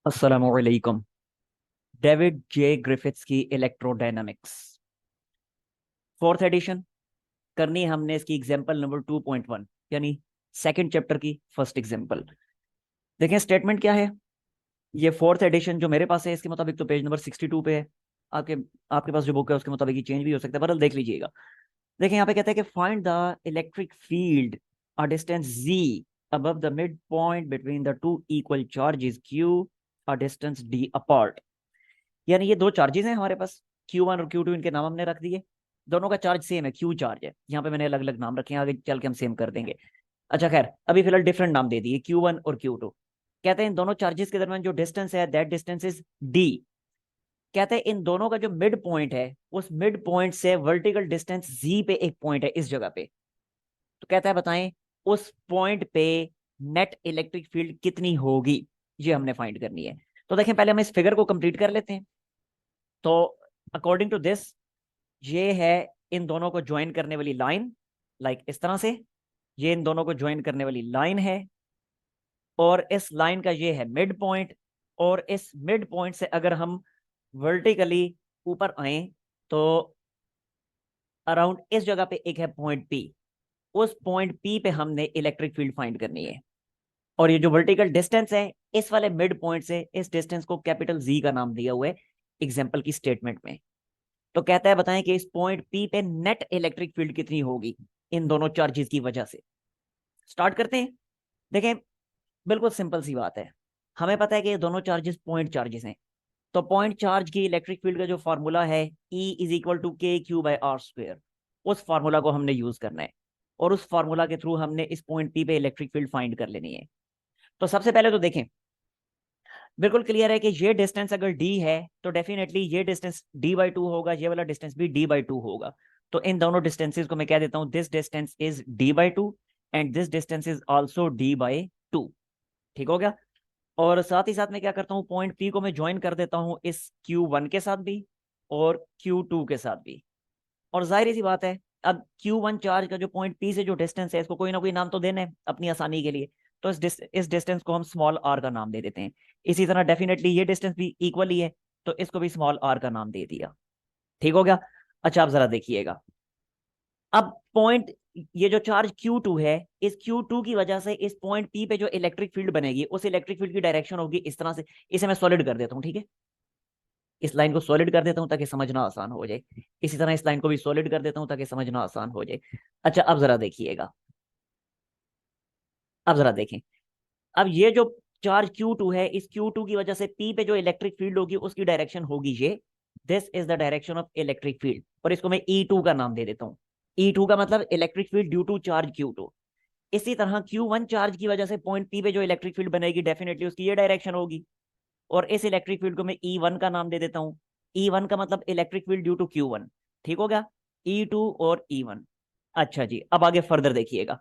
अस्सलामुअलैकुम। डेविड जे ग्रिफिथ्स की electrodynamics fourth edition करनी है हमने। इसकी एग्जांपल नंबर 2.1 यानी सेकंड चैप्टर की फर्स्ट एग्जांपल। देखें स्टेटमेंट क्या है। ये फोर्थ एडिशन जो मेरे पास है इसके मुताबिक तो पेज नंबर 62 पे है। आपके आपके पास जो बुक है उसके मुताबिक ये चेंज भी हो सकता है, बहरहाल देख लीजिएगा। देखें यहाँ पे कहता है कि find the electric field a distance z above the midpoint between the two equal charges q a distance d apart। यानी ये दो चार्जेस हैं हमारे पास, Q1 और Q2, इनके नाम हमने रख दिए। दोनों का चार्ज सेम है, Q चार्ज है। यहाँ पे मैंने अलग अलग नाम रखे हैं, आगे चल के हम सेम कर देंगे। अच्छा खैर, अभी फिलहाल डिफरेंट नाम दे दिए, Q1 और Q2। कहते हैं इन दोनों चार्जेस के दरमियान जो डिस्टेंस है दैट डिस्टेंस इज D। कहते हैं इन दोनों का जो मिड पॉइंट है उस मिड पॉइंट से वर्टिकल डिस्टेंस Z पे एक पॉइंट है इस जगह पे। तो कहता है बताएं उस पॉइंट पे नेट इलेक्ट्रिक फील्ड कितनी होगी, ये हमने फाइंड करनी है। तो देखें पहले हम इस फिगर को कंप्लीट कर लेते हैं। तो अकॉर्डिंग टू दिस ये है इन दोनों को ज्वाइन करने वाली लाइन, लाइक इस तरह से। ये इन दोनों को ज्वाइन करने वाली लाइन है और इस लाइन का ये है मिड पॉइंट। और इस मिड पॉइंट से अगर हम वर्टिकली ऊपर आए तो अराउंड इस जगह पे एक है पॉइंट पी। उस पॉइंट पी पे हमने इलेक्ट्रिक फील्ड फाइंड करनी है। और ये जो वर्टिकल डिस्टेंस है इस वाले मिड पॉइंट से इस डिस्टेंस को कैपिटल जी का नाम दिया हुआ है एग्जाम्पल की स्टेटमेंट में। तो कहता है बताएं कि इस पॉइंट पी पे नेट इलेक्ट्रिक फील्ड कितनी होगी इन दोनों चार्जेस की वजह से। स्टार्ट करते हैं। देखें बिल्कुल सिंपल सी बात है। हमें पता है कि ये दोनों चार्जेस पॉइंट चार्जेस हैं। तो पॉइंट चार्ज की इलेक्ट्रिक फील्ड का जो फॉर्मूला है E इज इक्वल टू के क्यू बाई आर स्क्वेयर, उस फार्मूला को हमने यूज करना है। और उस फार्मूला के थ्रू हमने इस पॉइंट पी पे इलेक्ट्रिक फील्ड फाइंड कर लेनी है। तो सबसे पहले तो देखें बिल्कुल क्लियर है कि ये डिस्टेंस अगर d है तो डेफिनेटली ये डिस्टेंस d/2 होगा, ये वाला डिस्टेंस भी d/2 होगा। तो इन दोनों डिस्टेंसेस को मैं कह देता हूं this distance is d/2 and this distance is also d/2। ठीक हो गया। और साथ ही साथ मैं क्या करता हूँ, पॉइंट P को मैं ज्वाइन कर देता हूँ इस Q1 के साथ भी और Q2 के साथ भी। और जाहिर सी बात है अब Q1 चार्ज का जो पॉइंट P से जो डिस्टेंस है इसको कोई ना कोई नाम तो देना है अपनी आसानी के लिए। तो इस डिस्टेंस को हम स्मॉल r का नाम दे देते हैं। इसी तरह डेफिनेटली ये डिस्टेंस भी इक्वल ही है, तो इसको भी स्मॉल r का नाम दे दिया। ठीक हो गया। अच्छा आप जरा देखिएगा। अब पॉइंट ये जो चार्ज Q2 है इस Q2 की वजह से इस पॉइंट P पे जो इलेक्ट्रिक फील्ड बनेगी उस इलेक्ट्रिक फील्ड की डायरेक्शन होगी इस तरह से। इसे मैं सॉलिड कर देता हूँ, ठीक है। इस लाइन को सॉलिड कर देता हूं ताकि समझना आसान हो जाए। इसी तरह इस लाइन को भी सॉलिड कर देता हूं ताकि समझना आसान हो जाए। अच्छा अब जरा देखिएगा। अब जरा देखें। अब ये जो चार्ज Q2 है इस Q2 की वजह से P पे जो इलेक्ट्रिक फील्ड होगी उसकी डायरेक्शन होगी ये। This is the direction of electric field और इसको मैं E2 का नाम दे देता हूँ। E2 का मतलब electric field due to charge Q2। इसी तरह Q1 चार्ज की वजह से पॉइंट P पे जो इलेक्ट्रिक फील्ड बनेगी डेफिनेटली उसकी ये डायरेक्शन होगी। और इस इलेक्ट्रिक फील्ड को मैं E1 का नाम दे देता हूँ। E1 का मतलब electric field due to Q1। ठीक हो गया। E2 और E1। अच्छा जी अब आगे फर्दर देखिएगा।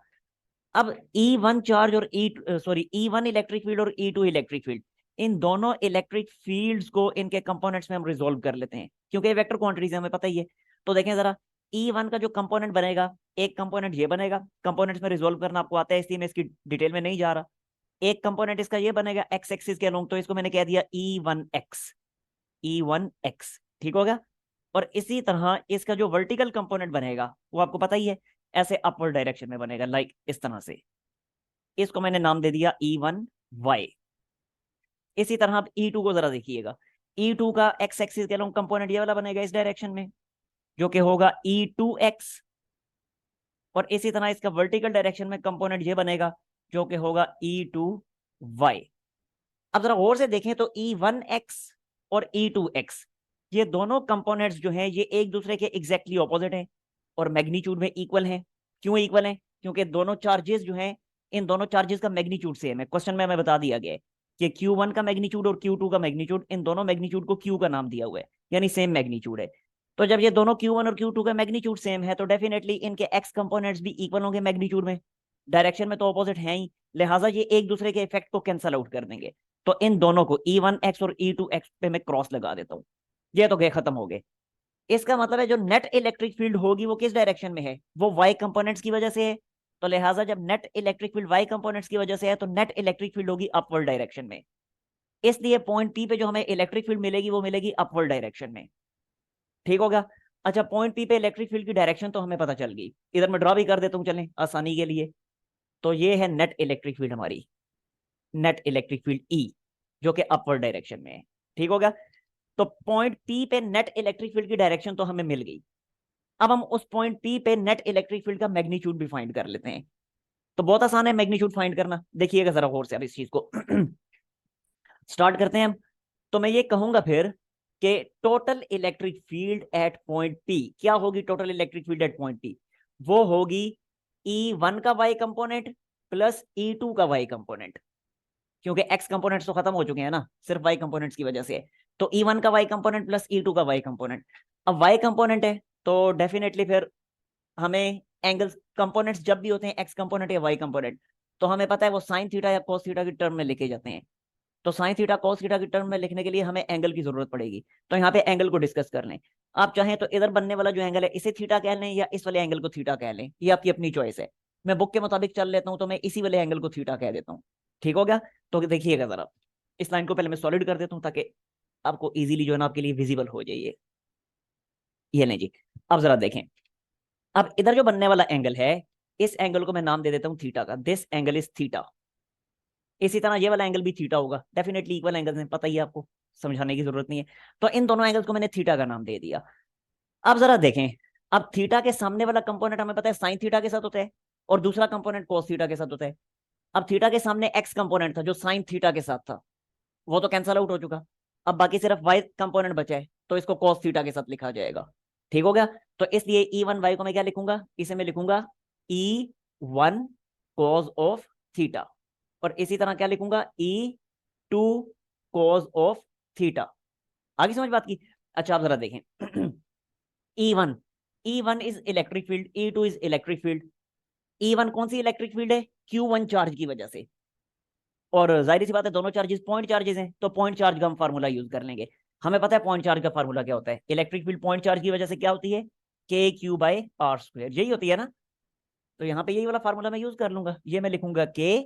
अब E1 चार्ज और E1 इलेक्ट्रिक फील्ड और E2 इलेक्ट्रिक फील्ड, इन दोनों इलेक्ट्रिक फील्ड्स को इनके कंपोनेंट्स में हम रिजोल्व कर लेते हैं क्योंकि ये वेक्टर क्वांटिटीज है हमें पता ही है। तो देखें जरा E1 का जो कंपोनेंट बनेगा, एक कंपोनेंट ये बनेगा, कंपोनेंट्स में रिजोल्व करना आपको आता है इसलिए मैं इसकी डिटेल में नहीं जा रहा। एक कंपोनेंट इसका ये बनेगा एक्स एक्सिस के अलोंग, तो इसको मैंने कह दिया E1x। E1x ठीक होगा। और इसी तरह इसका जो वर्टिकल कंपोनेंट बनेगा वो आपको पता ही है ऐसे अपवर्ड डायरेक्शन में बनेगा, लाइक इस तरह से। इसको मैंने नाम दे दिया E1y। इसी तरह आप E2 को जरा देखिएगा। E2 का एक्स एक्सिस के अलोंग कंपोनेंट ये वाला बनेगा इस डायरेक्शन में, जो कि होगा E2x। और इसी तरह इसका वर्टिकल डायरेक्शन में कंपोनेंट ये बनेगा जो कि होगा E2y। अब जरा गौर से देखें तो E1x और E2x ये दोनों कंपोनेंट्स जो हैं ये एक दूसरे के एग्जैक्टली ऑपोजिट हैं और मैग्नीट्यूड में इक्वल हैं। क्यों इक्वल हैं? क्योंकि दोनों चार्जेस जो हैं इन दोनों चार्जेस का मैग्नीट्यूड सेम है। क्वेश्चन में हमें बता दिया गया है कि Q1 का मैग्नीट्यूड और Q2 का मैग्नीट्यूड, इन दोनों मैग्नीट्यूड को Q का नाम दिया हुआ है, यानी सेम मैग्नीट्यूड है। तो जब ये दोनों Q1 और Q2 का मैग्नीट्यूड सेम है तो डेफिनेटली इनके एक्स कंपोनेंट्स भी इक्वल होंगे मैग्नीट्यूड में। डायरेक्शन में तो ऑपोजिट है ही, लिहाजा ये एक दूसरे के इफेक्ट को कैंसल आउट कर देंगे। तो इन दोनों को E1x और E2x पे मैं क्रॉस लगा देता हूँ। ये तो गए खत्म हो गए। इसका मतलब है जो नेट इलेक्ट्रिक फील्ड होगी वो किस डायरेक्शन में है, वो वाई कंपोनेंट्स की वजह से है। तो लिहाजा जब net electric field y components की वजह से है तो नेट इलेक्ट्रिक फील्ड होगी अपवर्ड डायरेक्शन में। इसलिए पॉइंट पी पे जो हमें इलेक्ट्रिक फील्ड मिलेगी वो मिलेगी अपवर्ड डायरेक्शन में। ठीक हो गया। अच्छा, पॉइंट पी पे इलेक्ट्रिक फील्ड की डायरेक्शन तो हमें पता चल गई, इधर मैं ड्रॉ भी कर देता हूँ चलें आसानी के लिए। तो ये है नेट इलेक्ट्रिक फील्ड हमारी, नेट इलेक्ट्रिक फील्ड ई, जो कि अपवर्ड डायरेक्शन में है। ठीक हो गया। तो पॉइंट पी पे नेट इलेक्ट्रिक फील्ड की डायरेक्शन तो हमें मिल गई। अब हम उस पॉइंट पी पे नेट इलेक्ट्रिक फील्ड का मैग्नीट्यूड भी फाइंड कर लेते हैं। तो बहुत आसान है मैग्नीट्यूड फाइंड करना, देखिएगा जरा गौर से अब इस चीज को। स्टार्ट करते हैं हम। तो मैं ये कहूंगा फिर कि total electric field at point P क्या होगी, total electric field at point P वो होगी E1 का y कंपोनेंट प्लस E2 का y कंपोनेंट, क्योंकि x कंपोनेंट्स तो खत्म हो चुके हैं ना, सिर्फ y कंपोनेंट्स की वजह से है। तो E1 का y कंपोनेंट प्लस E2 का y कंपोनेंट। अब y कंपोनेंट है तो डेफिनेटली फिर हमें एंगल्स कंपोनेंट्स जब भी होते हैं x कंपोनेंट या y कंपोनेंट, तो हमें पता है वो साइन थीटा या कोस थीटा की टर्म में लिखे जाते हैं। तो साइन थीटा कोस थीटा की टर्म में लिखने के लिए हमें एंगल की जरूरत पड़ेगी। तो यहाँ पे एंगल को डिस्कस कर लें। आप चाहें तो इधर बनने वाला जो एंगल है इसे थीटा कह लें या इस वाले एंगल को थीटा कह लें, ये आपकी अपनी चॉइस है। मैं बुक के मुताबिक चल लेता हूँ तो मैं इसी वाले एंगल को थीटा कह देता हूँ। ठीक हो गया। तो देखिएगा जरा, इस लाइन को पहले मैं सॉलिड कर देता हूँ ताकि आपको इजीली जो है ना आपके लिए विजिबल हो जाइए। ये लें जी। अब जरा देखें, अब इधर जो बनने वाला एंगल है इस एंगल को मैं नाम दे देता हूँ थीटा का, दिस एंगल इज थीटा। इसी तरह ये वाला एंगल भी थीटा होगा, डेफिनेटली इक्वल एंगल्स हैं, पता ही है आपको, समझाने की जरूरत नहीं है। तो इन दोनों एंगल्स को मैंने थीटा का नाम दे दिया। अब जरा देखें, अब थीटा के सामने वाला कंपोनेंट हमें पता है साइन थीटा के साथ होता है और दूसरा कंपोनेंट कोस थीटा के साथ होता है। अब थीटा के सामने एक्स कंपोनेंट था जो साइन थीटा के साथ था, वो तो कैंसल आउट हो चुका। अब बाकी सिर्फ वाई कंपोनेंट बचा है, तो इसको कोस थीटा के साथ लिखा जाएगा। ठीक हो गया। तो इसलिए E1 y को मैं क्या लिखूंगा, इसे मैं लिखूंगा E1 cos ऑफ थीटा, और इसी तरह क्या लिखूंगा E2 cos ऑफ थीटा। आगे समझ बात की। अच्छा आप जरा देखें, E1, E1 is electric field, E2 is electric field. E1 कौन सी इलेक्ट्रिक फील्ड है, Q1 चार्ज की वजह से, और जाहिर सी बात है दोनों चार्जेस पॉइंट चार्जेस हैं, तो पॉइंट चार्ज का हम फार्मूला यूज कर लेंगे। हमें पता है पॉइंट चार्ज का फार्मूला क्या होता है, इलेक्ट्रिक फील्ड पॉइंट चार्ज की वजह से क्या होती है, KQ/R², यही होती है ना। तो यहाँ पे यही वाला फार्मूला मैं यूज कर लूंगा, ये मैं लिखूंगा K,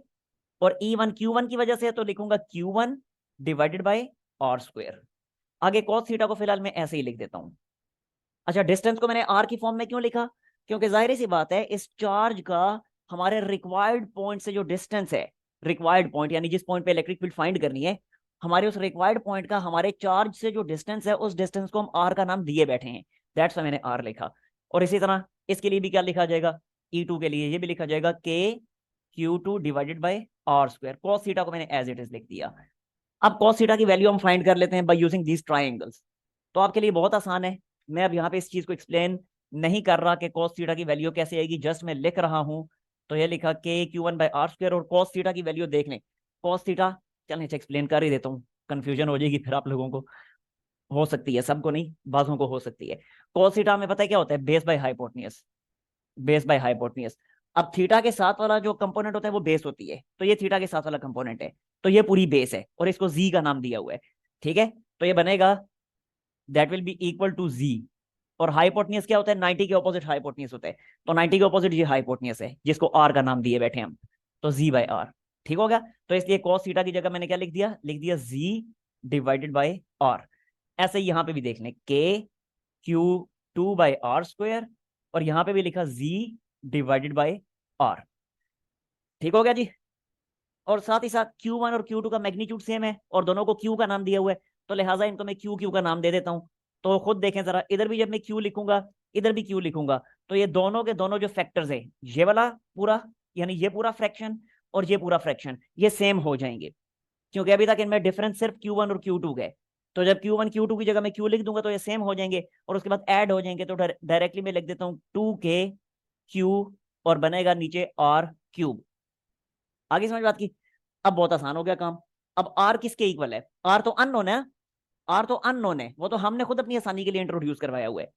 और E1 Q1 की वजह से है तो लिखूंगा Q1 डिवाइडेड बाई R²। आगे cos थीटा को फिलहाल मैं ऐसे ही लिख देता हूँ। अच्छा, डिस्टेंस को मैंने R की फॉर्म में क्यों लिखा, क्योंकि जाहिर सी बात है इस चार्ज का हमारे रिक्वायर्ड पॉइंट से जो डिस्टेंस है, रिक्वायर्ड पॉइंट यानी जिस पॉइंट पे इलेक्ट्रिक फील्ड फाइंड करनी है, हमारे उस रिक्वायर्ड पॉइंट का हमारे चार्ज से जो डिस्टेंस है उस डिस्टेंस को हम R का नाम दिए बैठे हैं, दैट्स व्हाई मैंने R लिखा। और इसी तरह इसके लिए भी क्या लिखा जाएगा, E2 के लिए ये भी लिखा जाएगा KQ2 divided by R²। cos theta को मैंने एज इट इज लिख दिया। अब cos थीटा की वैल्यू हम फाइंड कर लेते हैं बाय यूजिंग दीज ट्राइंगल्स। तो आपके लिए बहुत आसान है, मैं अब यहाँ पे इस चीज को एक्सप्लेन नहीं कर रहा कि cos थीटा की वैल्यू कैसे आएगी, जस्ट मैं लिख रहा हूँ। तो ये लिखा KQ1/R², और cos थीटा की वैल्यू देख लें। cos थीटा, चलिए एक्सप्लेन कर ही देता हूँ, कंफ्यूजन हो जाएगी फिर आप लोगों को, हो सकती है, सबको नहीं, बाजों को हो सकती है। cos थीटा में पता है क्या होता है, base by hypotenuse, base by hypotenuse. अब थीटा के साथ वाला जो कंपोनेंट होता है वो बेस होती है, तो ये थीटा के साथ वाला कंपोनेंट है, तो ये पूरी बेस है और इसको जी का नाम दिया हुआ है। ठीक है, तो ये बनेगा that will be equal to G. और हाइपोटेन्यूज क्या होता है, 90 के ऑपोजिट हाइपोटेन्यूज होता है, तो 90 के ऑपोजिट ये हाइपोटेन्यूज है जिसको आर का नाम दिए बैठे हम, तो जी बाय आर। ठीक हो गया। तो इसलिए cos थीटा की जगह मैंने क्या लिख दिया, लिख दिया जी डिवाइडेड बाय आर। ऐसे ही यहाँ पे भी देख लें KQ2/R², और यहाँ पे भी लिखा जी डिवाइडेड बाय आर। ठीक हो गया जी। और साथ ही साथ Q1 और Q2 का मैग्नीट्यूड सेम है और दोनों को Q का नाम दिया हुआ है, तो लिहाजा इनको मैं Q का नाम दे देता हूं। तो खुद देखें जरा, इधर भी जब मैं Q लिखूंगा इधर भी Q लिखूंगा, तो ये दोनों के दोनों जो फैक्टर्स है, ये वाला पूरा यानी ये पूरा फ्रैक्शन और ये पूरा फ्रैक्शन, ये सेम हो जाएंगे, क्योंकि अभी तक इनमें डिफरेंस सिर्फ Q1 और Q2 का है। तो जब Q1 Q2 की जगह मैं Q लिख दूंगा तो ये सेम हो जाएंगे और उसके बाद ऐड हो जाएंगे, तो डायरेक्टली मैं लिख देता हूँ 2KQ, और बनेगा नीचे R³। आगे समझ बात की। अब बहुत आसान हो गया काम। अब R किसके इक्वल है, R तो अननोन है, R तो अननोन है, वो तो हमने खुद अपनी आसानी के लिए इंट्रोड्यूस करवाया हुआ है।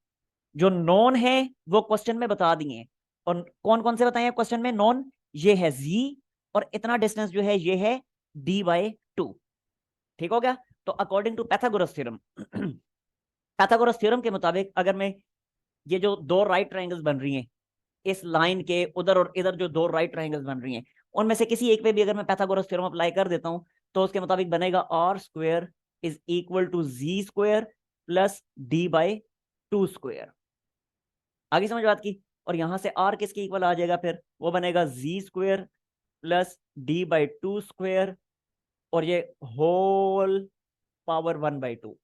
जो नॉन है वो क्वेश्चन में बता दिए हैं, और कौन कौन से बताए हैं क्वेश्चन में, नॉन ये है Z, और इतना डिस्टेंस जो है ये है D/2। ठीक हो गया। तो according to Pythagoras theorem, Pythagoras theorem के मुताबिक अगर मैं ये जो दो राइट ट्रायंगल्स बन रही हैं इस लाइन के उधर और इधर, जो दो राइट ट्रायंगल्स बन रही हैं उनमें से किसी एक पे भी अगर मैं पैथागोरस थ्योरम अप्लाई कर देता हूं, तो उसके मुताबिक बनेगा r square is equal to g square plus D by two square. आगे समझ बात की। और यहां से आर किसके इक्वल आ जाएगा, फिर वो बनेगा G square plus D by two square, और ये होल पावर 1/2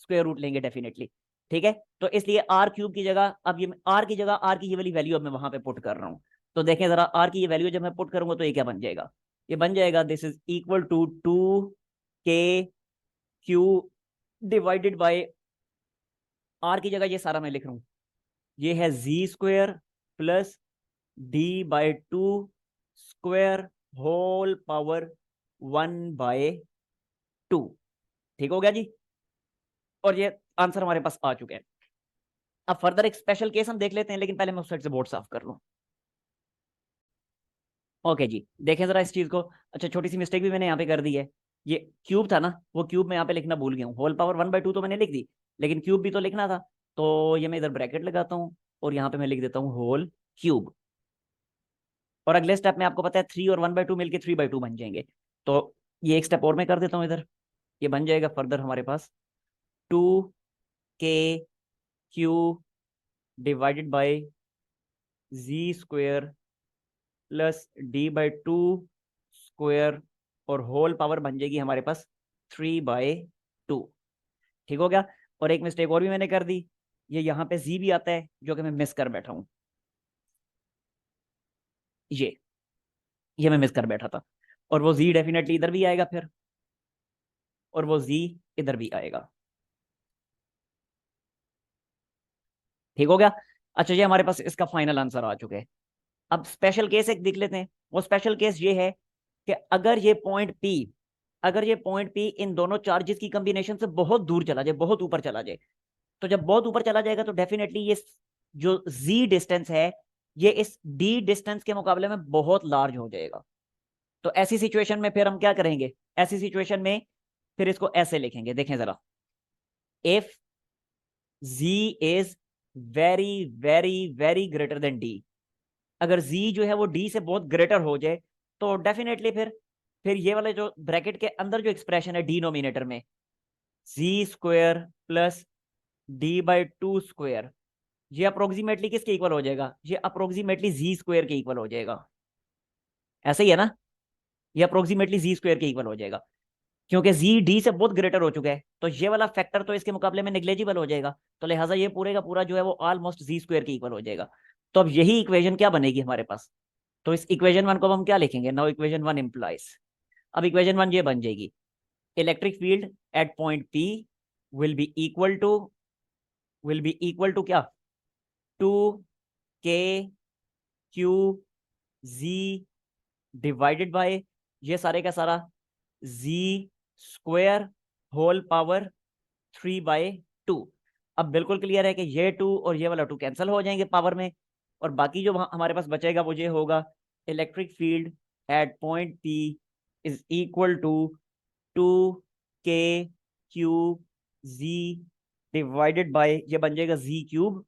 स्क्वायर रूट लेंगे डेफिनेटली। ठीक है, तो इसलिए आर क्यूब की जगह, अब ये आर की जगह आर की ये वाली वैल्यू अब मैं वहां पे पुट कर रहा हूं। तो देखें जरा, आर की ये वैल्यू जब मैं पुट करूंगा तो ये क्या बन जाएगा, ये बन जाएगा this is equal to 2k q divided by, r की जगह ये सारा मैं लिख रहा हूं, ये है G square plus D by two square whole power 1/2। ठीक हो गया जी, और ये आंसर हमारे पास आ चुके हैं। अब फर्दर एक स्पेशल केस हम देख लेते हैं, लेकिन पहले मैं उस साइड से बोर्ड साफ कर लूं। ओके जी, देखें जरा इस चीज को। अच्छा, छोटी सी मिस्टेक भी मैंने यहाँ पे कर दी है, ये क्यूब था ना, वो क्यूब मैं यहाँ पे लिखना भूल गया हूँ। होल पावर 1/2 तो मैंने लिख दी, लेकिन क्यूब भी तो लिखना था। तो ये मैं इधर ब्रैकेट लगाता हूँ और यहाँ पे मैं लिख देता हूँ होल क्यूब। और अगले स्टेप में आपको पता है 3 और 1/2 मिलकर 3/2 बन जाएंगे। तो ये एक स्टेप और मैं कर देता हूँ इधर, ये बन जाएगा फर्दर हमारे पास 2k q divided by g square plus D by two square, और होल पावर बन जाएगी हमारे पास 3/2। ठीक हो गया। और एक मिस्टेक और भी मैंने कर दी, ये यहाँ पे जी भी आता है जो कि मैं मिस कर बैठा हूँ, ये मैं मिस कर बैठा था। और वो जी डेफिनेटली इधर भी आएगा फिर, और वो जी इधर भी आएगा। ठीक हो गया। अच्छा, ये हमारे पास इसका फाइनल आंसर आ चुका है। अब स्पेशल केस एक देख लेते हैं। वो स्पेशल केस ये है कि अगर ये पॉइंट पी इन दोनों चार्जेस की कॉम्बिनेशन से बहुत दूर चला जाए, बहुत ऊपर चला जाए, तो जब बहुत ऊपर चला जाएगा तो डेफिनेटली ये जो जी डिस्टेंस है, ये इस डी डिस्टेंस के मुकाबले में बहुत लार्ज हो जाएगा। तो ऐसी सिचुएशन में फिर हम क्या करेंगे, ऐसी सिचुएशन में फिर इसको ऐसे लिखेंगे, देखें जरा, if z is very very very greater than d, अगर z जो है वो d से बहुत ग्रेटर हो जाए, तो डेफिनेटली फिर ये वाले जो ब्रैकेट के अंदर जो एक्सप्रेशन है डिनोमिनेटर में, G square plus D by two square, ये अप्रोक्सीमेटली किसके इक्वल हो जाएगा, ये अप्रोक्सीमेटली जी स्क्वायर के इक्वल हो जाएगा। ऐसा ही है ना, ये अप्रोक्सीमेटली जी स्क्वायर के इक्वल हो जाएगा, क्योंकि जी डी से बहुत ग्रेटर हो चुका है, तो ये वाला फैक्टर तो इसके मुकाबले में नेग्लेजिबल हो जाएगा, तो लिहाजा ये पूरे का पूरा जो है वो ऑलमोस्ट जी स्क्वायर के इक्वल हो जाएगा। तो अब यही इक्वेशन क्या बनेगी हमारे पास, तो इस इक्वेशन वन को हम क्या लिखेंगे, नाउ इक्वेशन वन इम्प्लाइज, अब इक्वेशन वन ये बन जाएगी, electric field at point p will be equal to क्या, 2k q g divided by ये सारे का सारा जी स्क्वायर होल पावर 3/2। अब बिल्कुल क्लियर है कि ये 2 और ये वाला 2 कैंसिल हो जाएंगे पावर में, और बाकी जो हमारे पास बचेगा वो ये होगा, electric field at point p is equal to 2k q g divided by ये बन जाएगा जी क्यूब।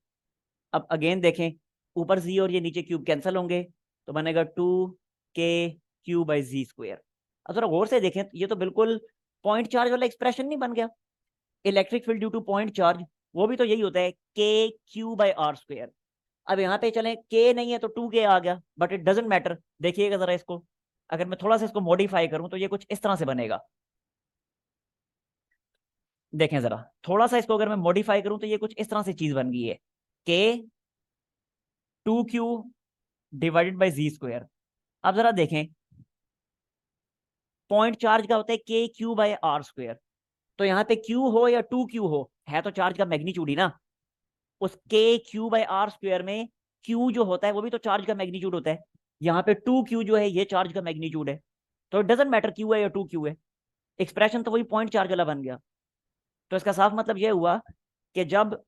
अब अगेन देखें, ऊपर जी और ये नीचे क्यूब कैंसिल होंगे, तो बनेगा 2k Q by ji square. अब थोड़ा गौर से देखें, ये तो बिल्कुल पॉइंट चार्ज वाला एक्सप्रेशन नहीं बन गया, electric field due two point charge, वो भी तो यही होता है के क्यू बाई आर स्क्वायर। अब यहाँ पे चले के नहीं है तो 2k आ गया, बट इट डजेंट मैटर। देखिएगा जरा इसको, अगर मैं थोड़ा सा इसको मॉडिफाई करूं तो ये कुछ इस तरह से बनेगा, देखें जरा, थोड़ा सा इसको अगर मैं मॉडिफाई करूं तो ये कुछ इस तरह से चीज बन गई है, के 2q divided by ji square. अब जरा देखें, पॉइंट चार्ज का होता है के क्यू बाई आर स्क्वायर, तो यहाँ पे क्यू हो या 2q हो, है तो चार्ज का मैग्नीट्यूड ही ना। उस के क्यू बाई आर स्क्वायर में क्यू जो होता है वो भी तो चार्ज का मैग्नीट्यूड होता है, यहाँ पे 2q जो है ये चार्ज का मैग्नीट्यूड है, तो इट डजेंट मैटर क्यू है या 2q है, एक्सप्रेशन तो वही पॉइंट चार्ज वाला बन गया। तो इसका साफ मतलब ये हुआ कि जब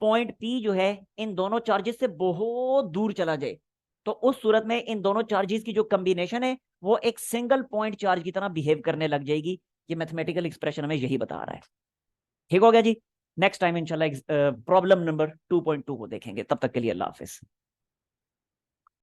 पॉइंट पी जो है इन दोनों चार्जेस से बहुत दूर चला जाए, तो उस सूरत में इन दोनों चार्जेस की जो कॉम्बिनेशन है वो एक सिंगल पॉइंट चार्ज की तरह बिहेव करने लग जाएगी। ये मैथमेटिकल एक्सप्रेशन हमें यही बता रहा है। ठीक हो गया जी। नेक्स्ट टाइम इंशाल्लाह प्रॉब्लम नंबर 2.2 को देखेंगे, तब तक के लिए अल्लाह हाफिज।